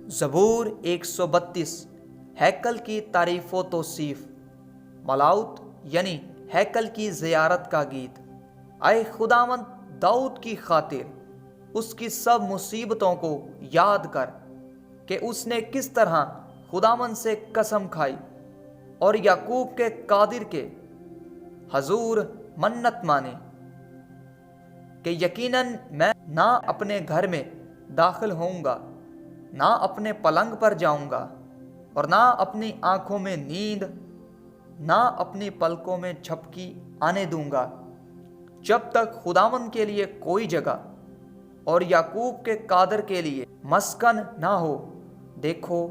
زبور 132 ہیکل کی تعریف و توصیف۔ ملاوت یعنی ہیکل کی زیارت کا گیت۔ اے خداوند، داؤد کی خاطر اس کی سب مصیبتوں کو یاد کر کہ اس نے کس طرح خداوند سے قسم کھائی اور یعقوب کے قادر کے حضور منت مانی کہ یقیناً میں نہ اپنے گھر میں داخل ہوں گا، نہ اپنے پلنگ پر جاؤں گا، اور نہ اپنی آنکھوں میں نیند، نہ اپنی پلکوں میں جھپکی آنے دوں گا، جب تک خداوند کے لیے کوئی جگہ اور یعقوب کے قادر کے لیے مسکن نہ ہو۔ دیکھو،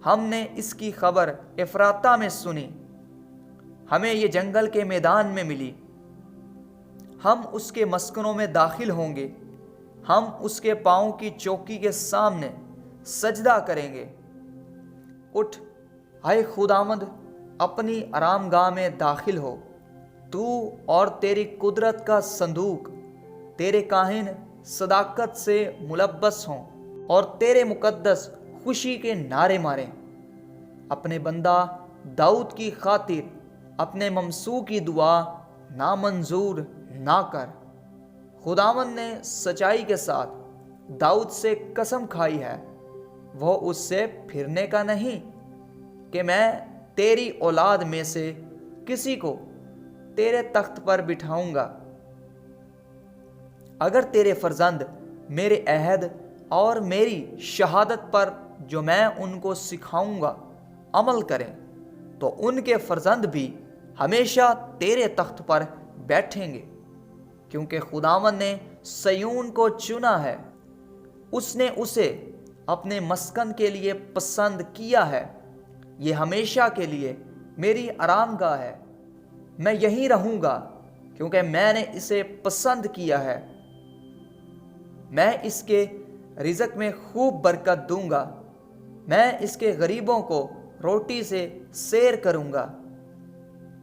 ہم نے اس کی خبر افراطہ میں سنی، ہمیں یہ جنگل کے میدان میں ملی۔ ہم اس کے مسکنوں میں داخل ہوں گے، ہم اس کے پاؤں کی چوکی کے سامنے سجدہ کریں گے۔ اٹھ، اے خداوند، اپنی آرام گاہ میں داخل ہو، تو اور تیری قدرت کا صندوق، تیرے کاہن صداقت سے ملبس ہوں اور تیرے مقدس خوشی کے نعرے ماریں۔ اپنے بندہ داؤد کی خاطر اپنے ممسوح کی دعا نامنظور نہ کر۔ خداوند نے سچائی کے ساتھ داؤد سے قسم کھائی ہے، وہ اس سے پھرنے کا نہیں، کہ میں تیری اولاد میں سے کسی کو تیرے تخت پر بٹھاؤں گا۔ اگر تیرے فرزند میرے عہد اور میری شہادت پر جو میں ان کو سکھاؤں گا عمل کریں، تو ان کے فرزند بھی ہمیشہ تیرے تخت پر بیٹھیں گے، کیونکہ خداوند نے سیون کو چنا ہے، اس نے اسے اپنے مسکن کے لیے پسند کیا ہے۔ یہ ہمیشہ کے لیے میری آرام گاہ ہے، میں یہیں رہوں گا، کیونکہ میں نے اسے پسند کیا ہے۔ میں اس کے رزق میں خوب برکت دوں گا، میں اس کے غریبوں کو روٹی سے سیر کروں گا،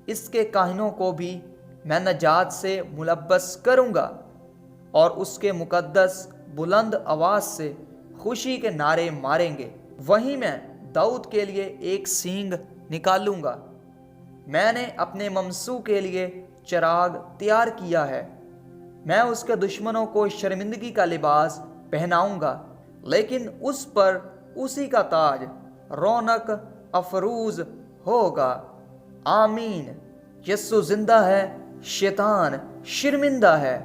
اس کے کاہنوں کو بھی میں نجات سے ملبس کروں گا، اور اس کے مقدس بلند آواز سے خوشی کے نعرے ماریں گے۔ وہیں میں داؤد کے لیے ایک سینگ نکالوں گا، میں نے اپنے ممسوح کے لیے چراغ تیار کیا ہے۔ میں اس کے دشمنوں کو شرمندگی کا لباس پہناؤں گا، لیکن اس پر اسی کا تاج رونق افروز ہوگا۔ آمین۔ یسوع زندہ ہے، شیطان شرمندہ ہے۔